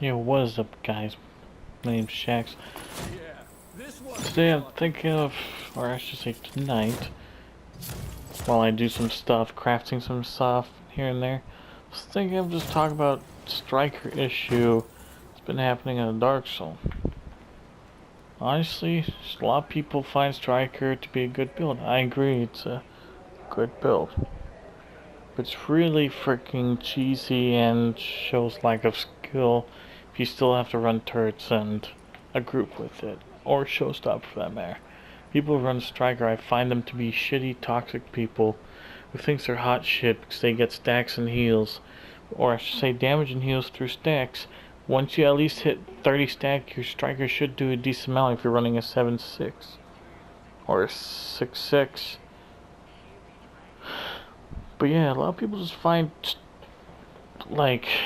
Yo, what is up, guys? My name's Shax. Today I'm thinking of, or I should say tonight, while I do some stuff, crafting some stuff here and there, I was thinking of just talking about striker issue that's been happening in the Dark Zone. Honestly, a lot of people find striker to be a good build. I agree, it's a good build. But it's really freaking cheesy and shows lack of skill if you still have to run turrets and a group with it. Or showstopper for that matter. People who run striker, I find them to be shitty, toxic people who thinks they're hot shit because they get stacks and heals. Or I should say damage and heals through stacks. Once you at least hit 30 stack, your striker should do a decent amount if you're running a 7-6 or a 6-6. But yeah, a lot of people just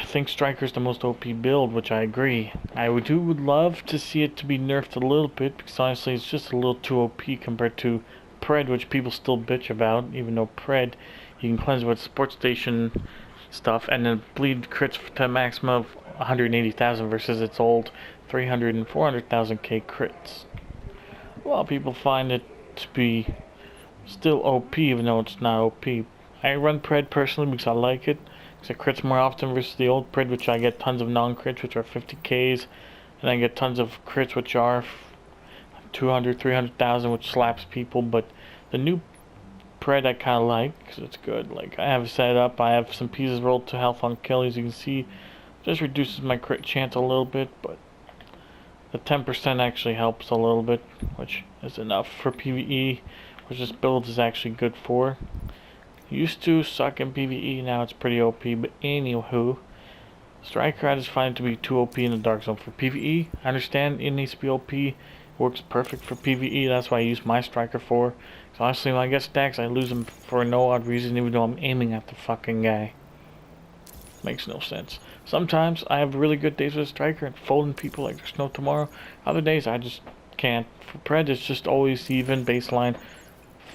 think Striker's the most OP build, which I agree. I would love to see it to be nerfed a little bit, because honestly it's just a little too OP compared to Pred, which people still bitch about, even though Pred, you can cleanse with Sports Station stuff, and then bleed crits to a maximum of 180,000 versus its old 300 and 400,000 K crits. A lot of people find it to be still OP, even though it's not OP. I run Pred personally because I like it. Because it crits more often versus the old Pred, which I get tons of non-crits, which are 50Ks. And I get tons of crits, which are 200, 300,000, which slaps people. But the new Pred I kind of like, because it's good. Like, I have it set up. I have some pieces rolled to health on kill, as you can see. Just reduces my crit chance a little bit, but the 10% actually helps a little bit, which is enough for PvE, which this build is actually good for. Used to suck in PvE, now it's pretty OP, but anywho, Striker I just find it to be too OP in the Dark Zone. For PvE, I understand it needs to be OP, it works perfect for PvE, that's why I use my Striker for. So honestly, when I get stacks, I lose them for no odd reason, even though I'm aiming at the fucking guy. Makes no sense. Sometimes I have really good days with a Striker and folding people like there's no tomorrow. Other days I just can't. For Pred, it's just always even baseline.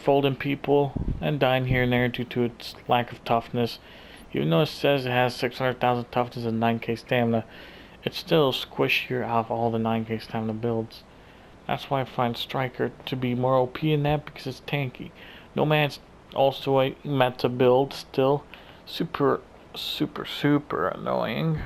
Folding people and dying here and there due to its lack of toughness. Even though it says it has 600,000 toughness and 9k stamina, it's still squishier out of all the 9k stamina builds. That's why I find Striker to be more OP in that, because it's tanky. Nomad's also a meta build still. Super annoying.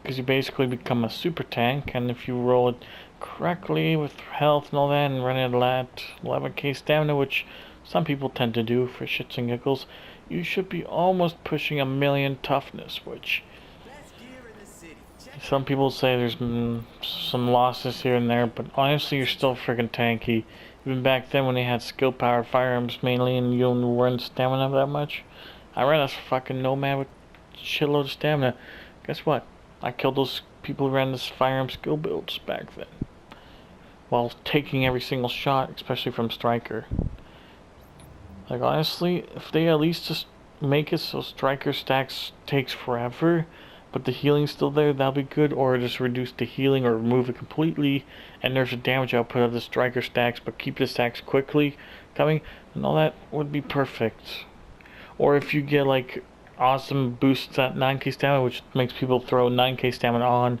Because you basically become a super tank, and if you roll it correctly with health and all that, and run it at 11k stamina, which some people tend to do for shits and giggles, you should be almost pushing 1,000,000 toughness, which some people say there's some losses here and there, but honestly you're still freaking tanky. Even back then when they had skill powered firearms mainly and you don't run stamina that much, I ran a fucking nomad with a shitload of stamina. Guess what? I killed those people who ran this firearm skill builds back then, while taking every single shot, especially from Striker. Like honestly, if they at least just make it so Striker stacks takes forever, but the healing's still there, that'll be good. Or just reduce the healing or remove it completely, and there's a damage output of the Striker stacks, but keep the stacks quickly coming, and all that would be perfect. Or if you get like awesome boosts at 9k stamina, which makes people throw 9k stamina on,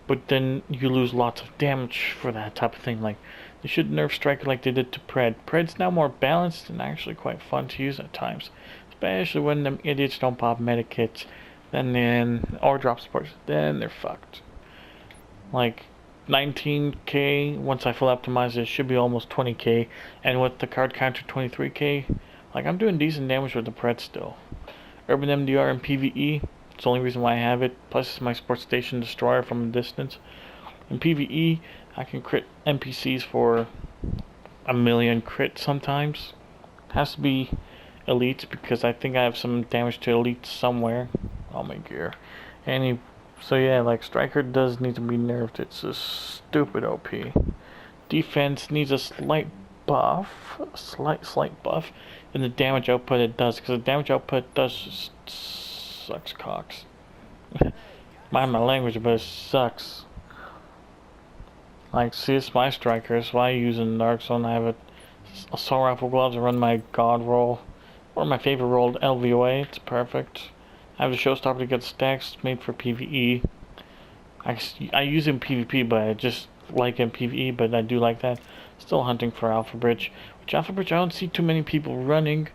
but then you lose lots of damage for that type of thing. Like, they should nerf Striker like they did to Pred. Pred's now more balanced and actually quite fun to use at times, especially when them idiots don't pop medikits, then or drop supports, then they're fucked. Like 19k, once I full optimize it, should be almost 20k, and with the card counter 23k, like I'm doing decent damage with the Pred still. Urban MDR and PvE, it's the only reason why I have it, plus it's my Sports Station Destroyer from a distance. In PvE, I can crit NPCs for 1,000,000 crit sometimes. It has to be elites, because I think I have some damage to elites somewhere. All my gear. So yeah, like Striker does need to be nerfed, it's a stupid OP. Defense needs a slight buff, a slight buff, and the damage output it does, because the damage output does just sucks cocks. Mind my language, but it sucks. Like, see, it's my Striker, so I use in Dark Zone. I have a assault rifle gloves, I run my god roll, or my favorite roll, LVOA, it's perfect. I have a showstopper to get stacks made for PvE. I use it in PvP, but I just like in PvE, but I do like that. Still hunting for Alpha Bridge, which Alpha Bridge I don't see too many people running,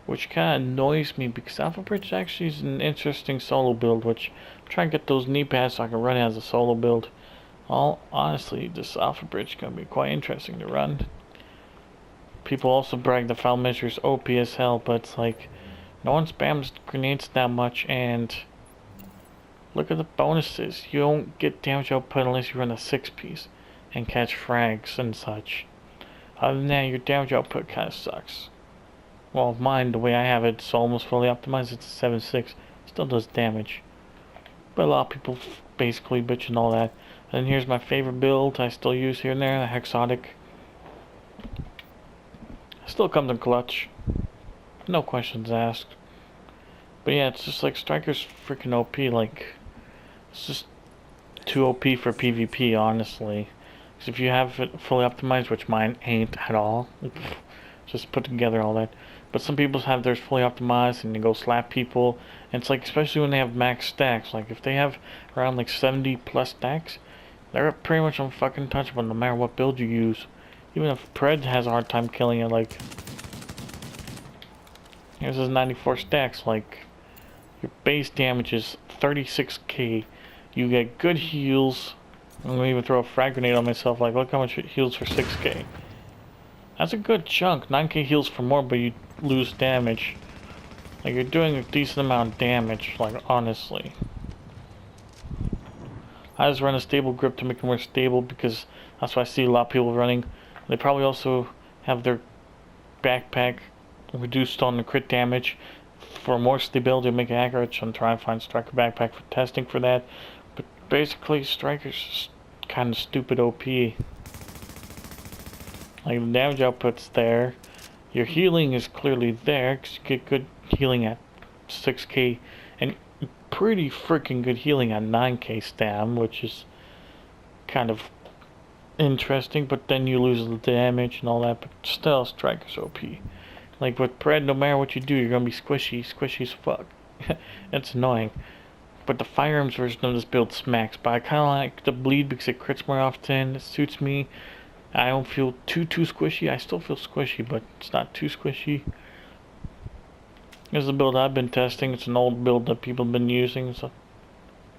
which kind of annoys me because Alpha Bridge actually is an interesting solo build, which I'm trying to get those knee pads so I can run it as a solo build. Honestly, this Alpha Bridge is going to be quite interesting to run. People also brag the foul measures OP as hell, but it's like, no one spams grenades that much, and look at the bonuses. You don't get damage output unless you run a 6-piece and catch frags and such. Other than that, your damage output kind of sucks. Well, mine, the way I have it, it's almost fully optimized. It's a 7.6. Still does damage. But a lot of people basically bitch and all that. And here's my favorite build I still use here and there, the Hexotic. Still comes in clutch. No questions asked. But yeah, it's just like Striker's freaking OP. Like, it's just too OP for PvP, honestly. Because if you have it fully optimized, which mine ain't at all, just put together all that. But some people have theirs fully optimized and they go slap people. And it's like, especially when they have max stacks. Like, if they have around like 70 plus stacks, they're pretty much unfucking touchable no matter what build you use. Even if Pred has a hard time killing it, like, here's his 94 stacks, like, your base damage is 36k, you get good heals. I'm gonna even throw a frag grenade on myself, like, look how much it heals for 6k. That's a good chunk. 9k heals for more, but you lose damage. Like, you're doing a decent amount of damage, like, honestly. I just run a stable grip to make it more stable because that's what I see a lot of people running. They probably also have their backpack reduced on the crit damage for more stability to make it accurate. So I'm trying to find Striker backpack for testing for that. But basically, Striker's kind of stupid OP. Like, the damage output's there. Your healing is clearly there because you get good healing at 6k and pretty freaking good healing at 9k stam, which is kind of interesting, but then you lose the damage and all that, but still Striker's OP. Like with Pred, no matter what you do, you're gonna be squishy as fuck. It's annoying. But the firearms version of this build smacks, but I kinda like the bleed because it crits more often, it suits me. I don't feel too squishy. I still feel squishy, but it's not too squishy. Here's the build I've been testing. It's an old build that people have been using. It's a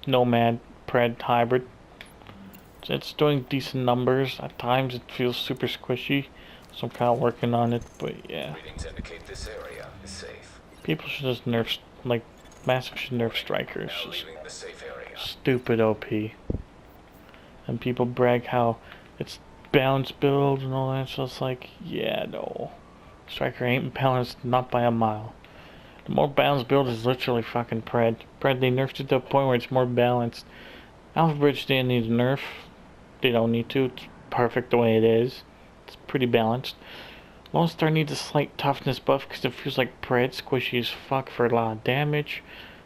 nomad Pred hybrid. It's doing decent numbers. At times it feels super squishy, so I'm kind of working on it, but yeah. Readings indicate this area is safe. People should just nerf, like, Massive should nerf Strikers. Now leaving the safe area. Stupid OP. And people brag how it's balanced build and all that, so it's like, yeah, no. Striker ain't balanced, not by a mile. The more balanced build is literally fucking Pred. Pred, they nerfed it to a point where it's more balanced. Alpha Bridge didn't need a nerf. They don't need to. It's perfect the way it is. It's pretty balanced. Lone Star needs a slight toughness buff because it feels like Pred squishy as fuck for a lot of damage.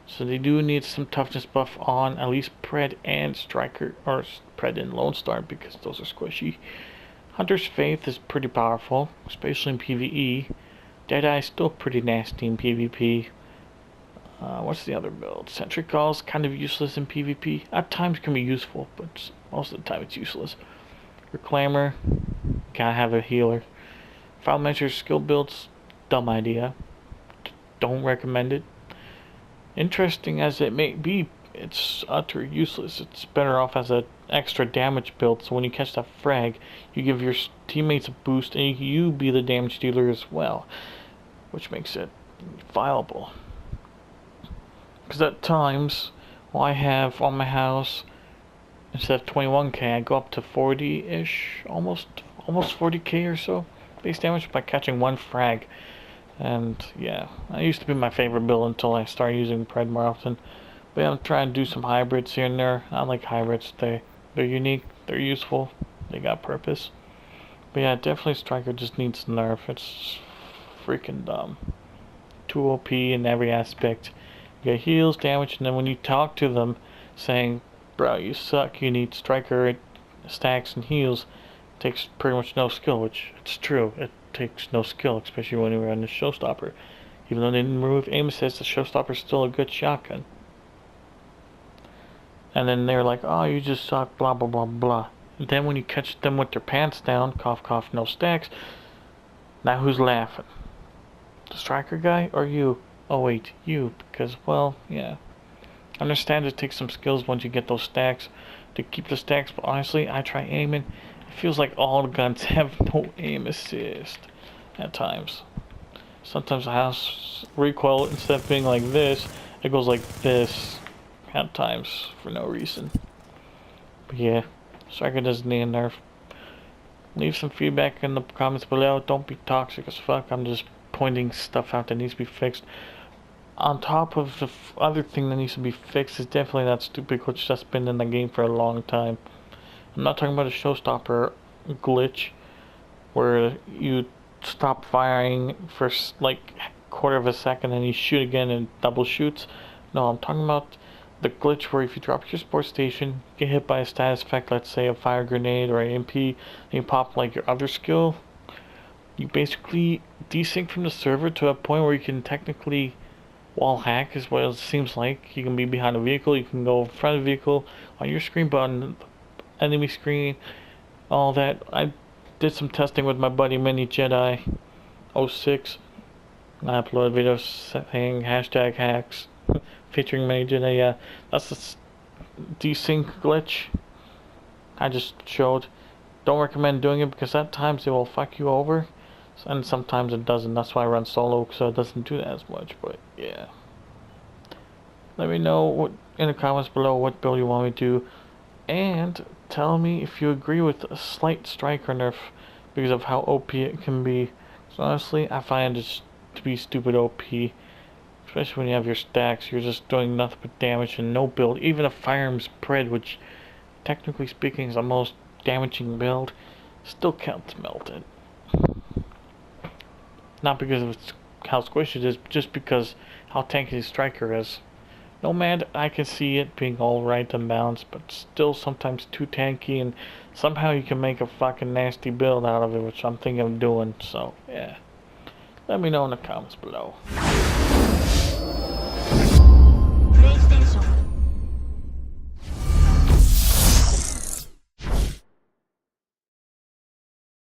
So they do need some toughness buff on at least Pred and Striker, or Pred and Lone Star, because those are squishy. Hunter's Faith is pretty powerful, especially in PvE. Deadeye's still pretty nasty in PvP. What's the other build? Sentry Call's kind of useless in PvP. At times can be useful, but most of the time it's useless. Reclaimer, gotta have a healer. Foul Measure skill builds, dumb idea. Don't recommend it. Interesting as it may be, it's utter useless. It's better off as an extra damage build, so when you catch that frag, you give your teammates a boost and you be the damage dealer as well, which makes it viable. Because at times, well, I have on my house, instead of 21k, I go up to 40-ish, almost 40k or so base damage by catching one frag. And yeah, that used to be my favorite build until I started using Pred more often. But yeah, I'm trying to do some hybrids here and there. I like hybrids. They're unique, they're useful, they got purpose. But yeah, definitely Striker just needs nerf. It's freaking dumb. Too OP in every aspect. You get heals, damage, and then when you talk to them saying, bro, you suck, you need Striker stacks and heals, it takes pretty much no skill, which it's true. It takes no skill, especially when you're on the showstopper. Even though they didn't remove aim assist, the Showstopper's still a good shotgun. And then they're like, oh, you just suck, blah, blah, blah, blah. And then when you catch them with their pants down, cough, cough, no stacks, now who's laughing? The striker guy or you? Oh, wait, you. Because, well, yeah. I understand it takes some skills once you get those stacks to keep the stacks, but honestly, I try aiming. It feels like all the guns have no aim assist at times. Sometimes the house recoil, instead of being like this, it goes like this at times for no reason. But yeah, striker doesn't need a nerf. Leave some feedback in the comments below. Don't be toxic as fuck. I'm just pointing stuff out that needs to be fixed. On top of the other thing that needs to be fixed is definitely that stupid glitch that's been in the game for a long time. I'm not talking about a showstopper glitch where you stop firing for like quarter of a second and you shoot again and double shoots. No, I'm talking about the glitch where if you drop your support station, get hit by a status effect, let's say a fire grenade or an MP, and you pop like your other skill, you basically desync from the server to a point where you can technically wall hack is what it seems like. You can be behind a vehicle, you can go in front of the vehicle, on your screen, but on the enemy screen, all that. I did some testing with my buddy Mini Jedi 06. I uploaded videos saying hashtag hacks featuring Mini Jedi. Yeah, that's the desync glitch I just showed. Don't recommend doing it because at times it will fuck you over, and sometimes it doesn't. That's why I run solo, so it doesn't do that as much. But yeah, let me know what in the comments below what build you want me to do, and tell me if you agree with a slight striker nerf because of how OP it can be. So honestly, I find it to be stupid OP, especially when you have your stacks. You're just doing nothing but damage and no build. Even a firearms spread, which technically speaking is the most damaging build, still counts melted. Not because of how squishy it is, but just because how tanky the striker is. Nomad, I can see it being alright and balanced, but still sometimes too tanky, and somehow you can make a fucking nasty build out of it, which I'm thinking of doing, so yeah. Let me know in the comments below.